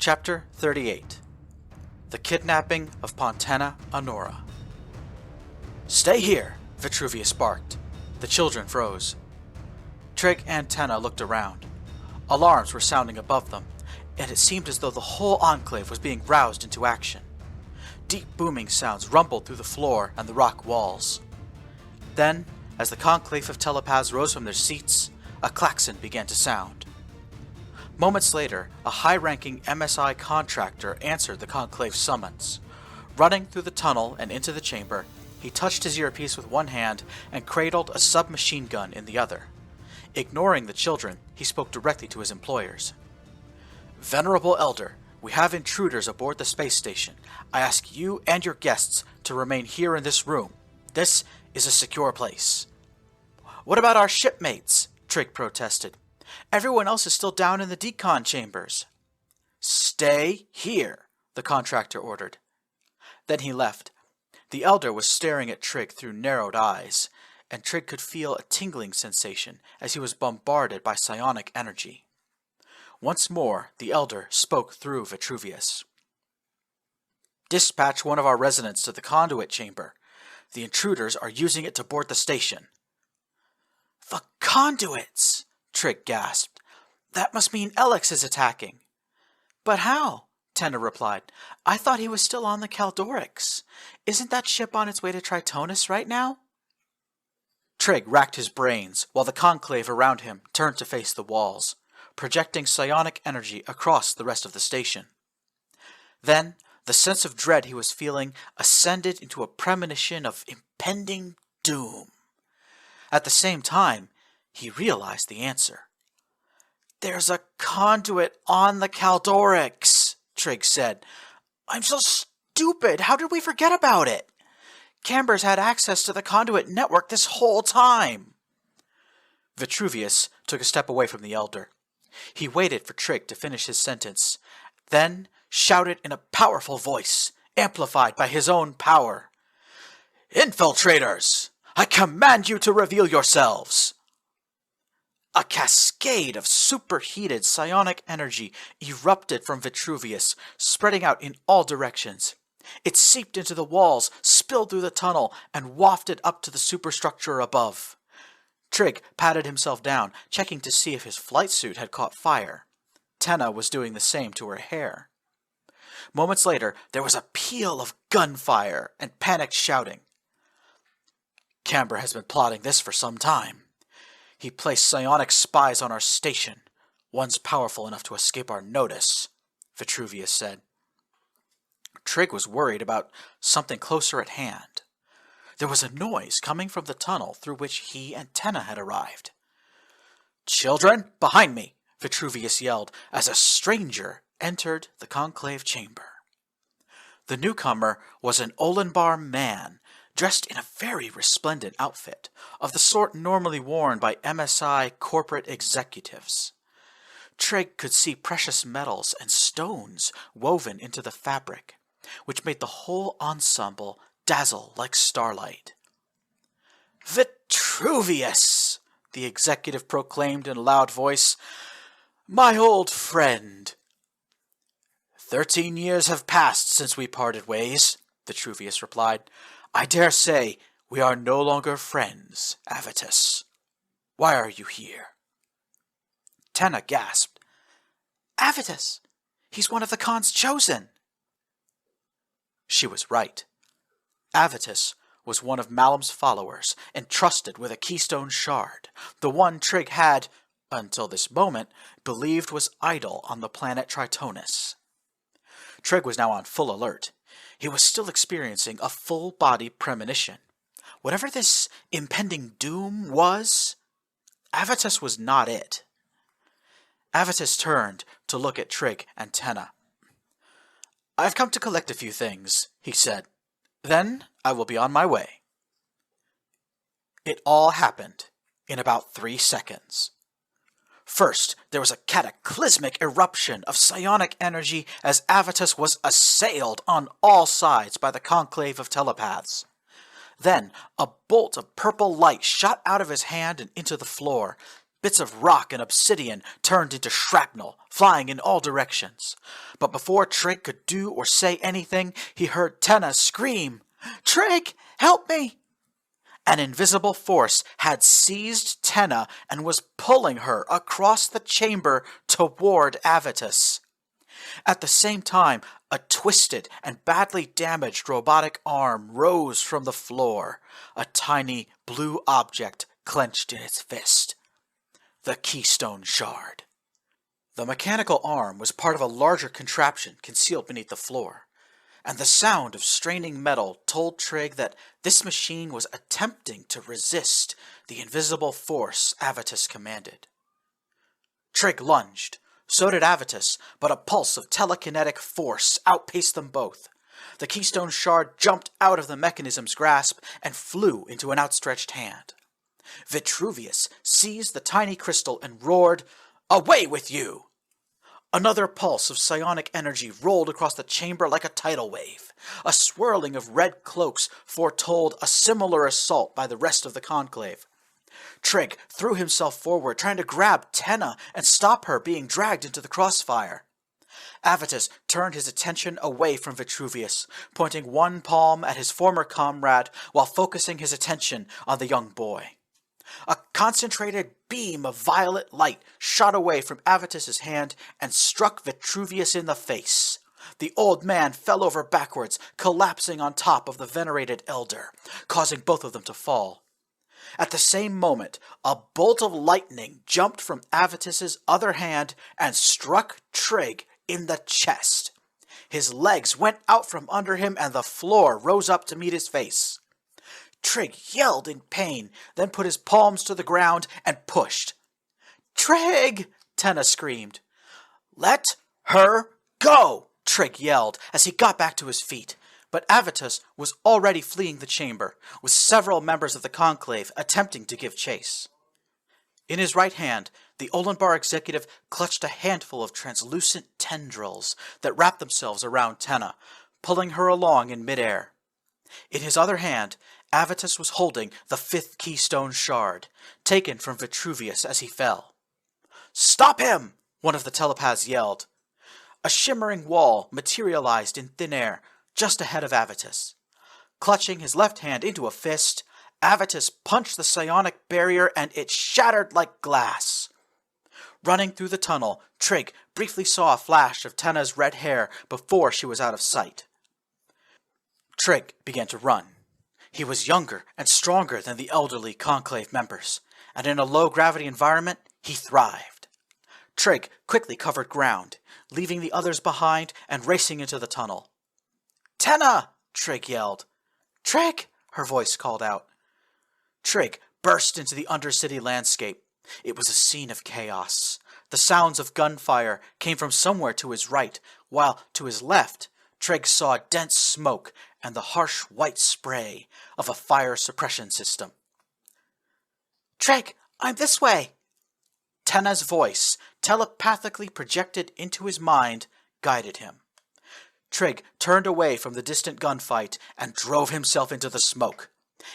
Chapter 38 The Kidnapping of Pontenna, Annora. "Stay here!" Vitruvius barked. The children froze. Trig and Tenna looked around. Alarms were sounding above them, and it seemed as though the whole enclave was being roused into action. Deep booming sounds rumbled through the floor and the rock walls. Then, as the conclave of telepaths rose from their seats, a klaxon began to sound. Moments later, a high-ranking MSI contractor answered the conclave's summons. Running through the tunnel and into the chamber, he touched his earpiece with one hand and cradled a submachine gun in the other. Ignoring the children, he spoke directly to his employers. "Venerable Elder, we have intruders aboard the space station. I ask you and your guests to remain here in this room. This is a secure place." "What about our shipmates?" Trig protested. "Everyone else is still down in the decon chambers." "Stay here," the contractor ordered. Then he left. The Elder was staring at Trig through narrowed eyes, and Trig could feel a tingling sensation as he was bombarded by psionic energy. Once more, the Elder spoke through Vitruvius. "Dispatch one of our residents to the conduit chamber. The intruders are using it to board the station." "The conduits!" Trig gasped. "That must mean Alex is attacking." "But how?" Tenna replied. "I thought he was still on the Caldorix. Isn't that ship on its way to Tritonus right now?" Trig racked his brains while the conclave around him turned to face the walls, projecting psionic energy across the rest of the station. Then, the sense of dread he was feeling ascended into a premonition of impending doom. At the same time, he realized the answer. "There's a conduit on the Caldorix," Trig said. "I'm so stupid. How did we forget about it? Camber's had access to the conduit network this whole time." Vitruvius took a step away from the Elder. He waited for Trig to finish his sentence, then shouted in a powerful voice, amplified by his own power. "Infiltrators! I command you to reveal yourselves!" A cascade of superheated psionic energy erupted from Vitruvius, spreading out in all directions. It seeped into the walls, spilled through the tunnel, and wafted up to the superstructure above. Trig patted himself down, checking to see if his flight suit had caught fire. Tenna was doing the same to her hair. Moments later, there was a peal of gunfire and panicked shouting. "Camber has been plotting this for some time. He placed psionic spies on our station, ones powerful enough to escape our notice," Vitruvius said. Trig was worried about something closer at hand. There was a noise coming from the tunnel through which he and Tenna had arrived. "Children, behind me!" Vitruvius yelled as a stranger entered the conclave chamber. The newcomer was an Olenbar man, dressed in a very resplendent outfit, of the sort normally worn by MSI corporate executives. Trig could see precious metals and stones woven into the fabric, which made the whole ensemble dazzle like starlight. "Vitruvius!" the executive proclaimed in a loud voice. "My old friend!" 13 years have passed since we parted ways," Vitruvius replied. "I dare say we are no longer friends, Avitus. Why are you here?" Tenna gasped. "Avitus! He's one of the Khan's chosen!" She was right. Avitus was one of Malum's followers, entrusted with a keystone shard, the one Trig had, until this moment, believed was idle on the planet Tritonus. Trig was now on full alert. He was still experiencing a full-body premonition. Whatever this impending doom was, Avitus was not it. Avitus turned to look at Trig and Tenna. "I've come to collect a few things," he said. "Then I will be on my way." It all happened in about 3 seconds. First, there was a cataclysmic eruption of psionic energy as Avitus was assailed on all sides by the conclave of telepaths. Then, a bolt of purple light shot out of his hand and into the floor, Bits of rock and obsidian turned into shrapnel, flying in all directions. But before Trig could do or say anything, he heard Tenna scream, "Trig, help me!" An invisible force had seized Tenna and was pulling her across the chamber toward Avitus. At the same time, a twisted and badly damaged robotic arm rose from the floor, a tiny blue object clenched in its fist. The Keystone Shard. The mechanical arm was part of a larger contraption concealed beneath the floor, and the sound of straining metal told Trig that this machine was attempting to resist the invisible force Avitus commanded. Trig lunged. So did Avitus, but a pulse of telekinetic force outpaced them both. The Keystone Shard jumped out of the mechanism's grasp and flew into an outstretched hand. Vitruvius seized the tiny crystal and roared, "Away with you!" Another pulse of psionic energy rolled across the chamber like a tidal wave. A swirling of red cloaks foretold a similar assault by the rest of the conclave. Trig threw himself forward, trying to grab Tenna and stop her being dragged into the crossfire. Avitus turned his attention away from Vitruvius, pointing one palm at his former comrade while focusing his attention on the young boy. A concentrated beam of violet light shot away from Avitus's hand and struck Vitruvius in the face. The old man fell over backwards, collapsing on top of the venerated elder, causing both of them to fall. At the same moment, a bolt of lightning jumped from Avitus's other hand and struck Trig in the chest. His legs went out from under him and the floor rose up to meet his face. Trig yelled in pain, then put his palms to the ground and pushed. "Trig!" Tenna screamed. "Let her go!" Trig yelled as he got back to his feet. But Avitus was already fleeing the chamber, with several members of the conclave attempting to give chase. In his right hand, the Olenbar executive clutched a handful of translucent tendrils that wrapped themselves around Tenna, pulling her along in midair. In his other hand, Avitus was holding the fifth Keystone Shard, taken from Vitruvius as he fell. "Stop him!" one of the telepaths yelled. A shimmering wall materialized in thin air, just ahead of Avitus. Clutching his left hand into a fist, Avitus punched the psionic barrier and it shattered like glass. Running through the tunnel, Trig briefly saw a flash of Tenna's red hair before she was out of sight. Trig began to run. He was younger and stronger than the elderly conclave members, and in a low-gravity environment, he thrived. Trig quickly covered ground, leaving the others behind and racing into the tunnel. "Tenna!" Trig yelled. "Trig!" her voice called out. Trig burst into the undercity landscape. It was a scene of chaos. The sounds of gunfire came from somewhere to his right, while to his left, Trig saw dense smoke and the harsh white spray of a fire suppression system. "Trig, I'm this way!" Tenna's voice, telepathically projected into his mind, guided him. Trig turned away from the distant gunfight and drove himself into the smoke.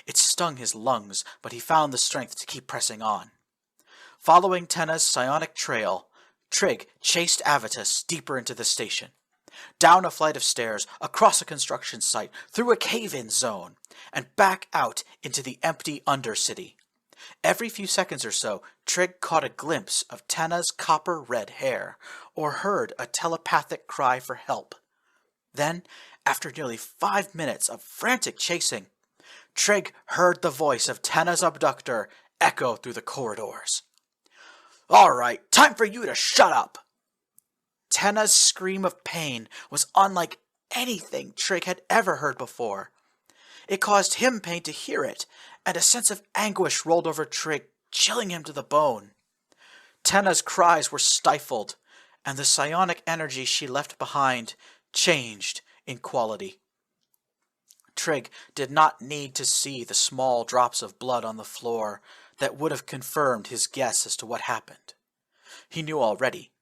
It stung his lungs, but he found the strength to keep pressing on. Following Tenna's psionic trail, Trig chased Avitus deeper into the station. Down a flight of stairs, across a construction site, through a cave-in zone, and back out into the empty Undercity. Every few seconds or so, Trig caught a glimpse of Tenna's copper-red hair, or heard a telepathic cry for help. Then, after nearly 5 minutes of frantic chasing, Trig heard the voice of Tenna's abductor echo through the corridors. "All right, time for you to shut up!" Tenna's scream of pain was unlike anything Trig had ever heard before. It caused him pain to hear it, and a sense of anguish rolled over Trig, chilling him to the bone. Tenna's cries were stifled, and the psionic energy she left behind changed in quality. Trig did not need to see the small drops of blood on the floor that would have confirmed his guess as to what happened. He knew already.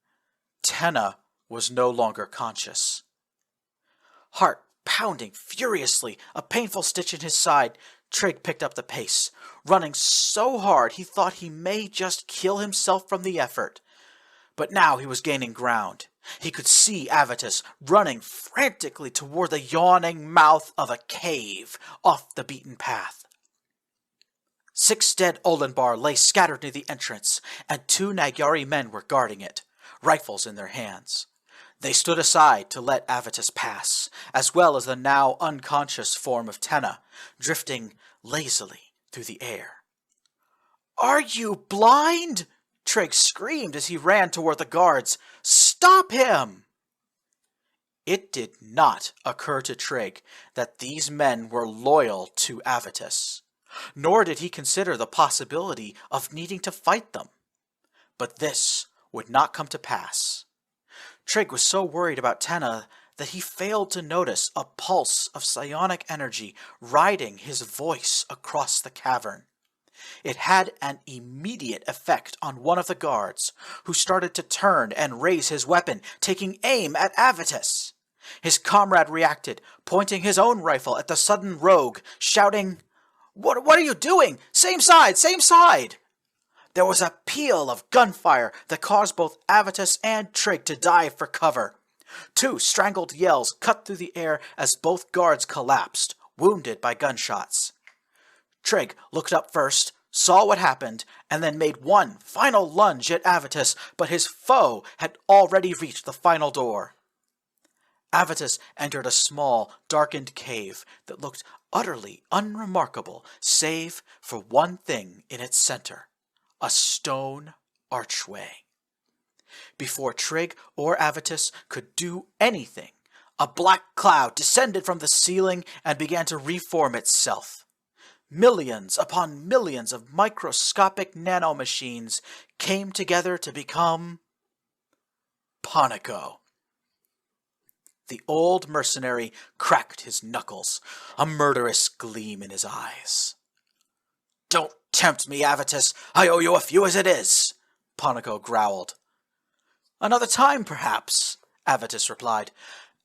Tenna was no longer conscious. Heart pounding furiously, a painful stitch in his side, Trig picked up the pace, running so hard he thought he may just kill himself from the effort. But now he was gaining ground. He could see Avitus running frantically toward the yawning mouth of a cave off the beaten path. 6 dead Olenbar lay scattered near the entrance, and 2 Nagyari men were guarding it, rifles in their hands. They stood aside to let Avitus pass, as well as the now unconscious form of Tenna, drifting lazily through the air. "Are you blind?" Trig screamed as he ran toward the guards. "Stop him!" It did not occur to Trig that these men were loyal to Avitus, nor did he consider the possibility of needing to fight them. But this would not come to pass. Trig was so worried about Tenna that he failed to notice a pulse of psionic energy riding his voice across the cavern. It had an immediate effect on one of the guards, who started to turn and raise his weapon, taking aim at Avitus. His comrade reacted, pointing his own rifle at the sudden rogue, shouting, What are you doing? Same side! Same side!" There was a peal of gunfire that caused both Avitus and Trig to dive for cover. 2 strangled yells cut through the air as both guards collapsed, wounded by gunshots. Trig looked up first, saw what happened, and then made one final lunge at Avitus, but his foe had already reached the final door. Avitus entered a small, darkened cave that looked utterly unremarkable, save for one thing in its center: a stone archway. Before Trig or Avitus could do anything, a black cloud descended from the ceiling and began to reform itself. Millions upon millions of microscopic nanomachines came together to become Pontenna. The old mercenary cracked his knuckles, a murderous gleam in his eyes. "Don't tempt me, Avitus. I owe you a few as it is," Pontenna growled. "Another time, perhaps," Avitus replied.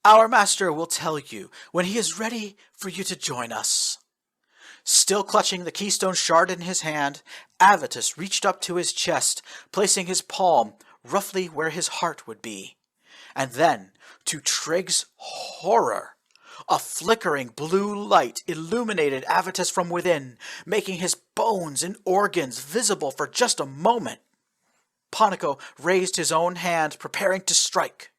"Our master will tell you when he is ready for you to join us." Still clutching the keystone shard in his hand, Avitus reached up to his chest, placing his palm roughly where his heart would be. And then, to Trig's horror, a flickering blue light illuminated Avitus from within, making his bones and organs visible for just a moment. Pontenna raised his own hand, preparing to strike.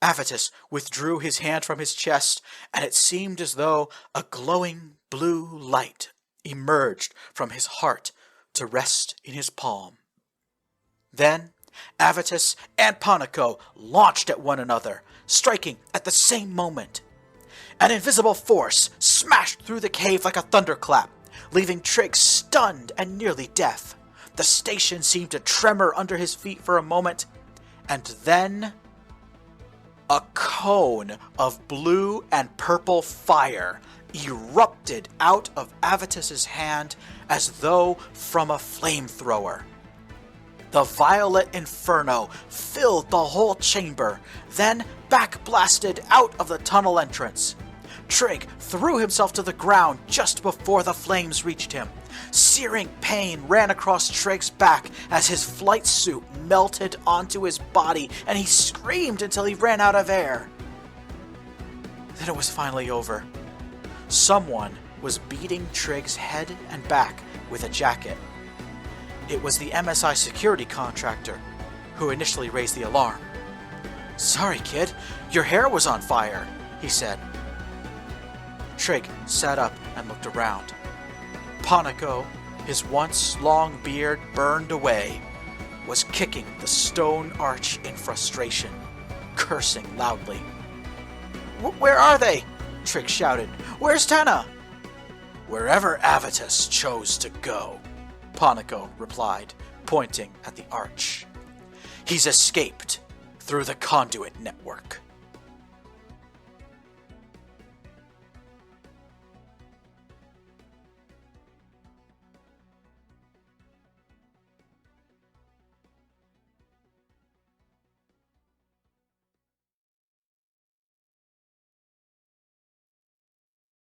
Avitus withdrew his hand from his chest, and it seemed as though a glowing blue light emerged from his heart to rest in his palm. Then Avitus and Pontenna launched at one another, striking at the same moment. An invisible force smashed through the cave like a thunderclap, leaving Trig stunned and nearly deaf. The station seemed to tremor under his feet for a moment, and then a cone of blue and purple fire erupted out of Avitus's hand as though from a flamethrower. The violet inferno filled the whole chamber, then backblasted out of the tunnel entrance. Trig threw himself to the ground just before the flames reached him. Searing pain ran across Trig's back as his flight suit melted onto his body, and he screamed until he ran out of air. Then it was finally over. Someone was beating Trig's head and back with a jacket. It was the MSI security contractor who initially raised the alarm. "Sorry, kid, your hair was on fire," he said. Trig sat up and looked around. Pontenna, his once long beard burned away, was kicking the stone arch in frustration, cursing loudly. "Where are they?" Trig shouted. "Where's Tenna?" "Wherever Avitus chose to go," Pontenna replied, pointing at the arch. "He's escaped through the conduit network."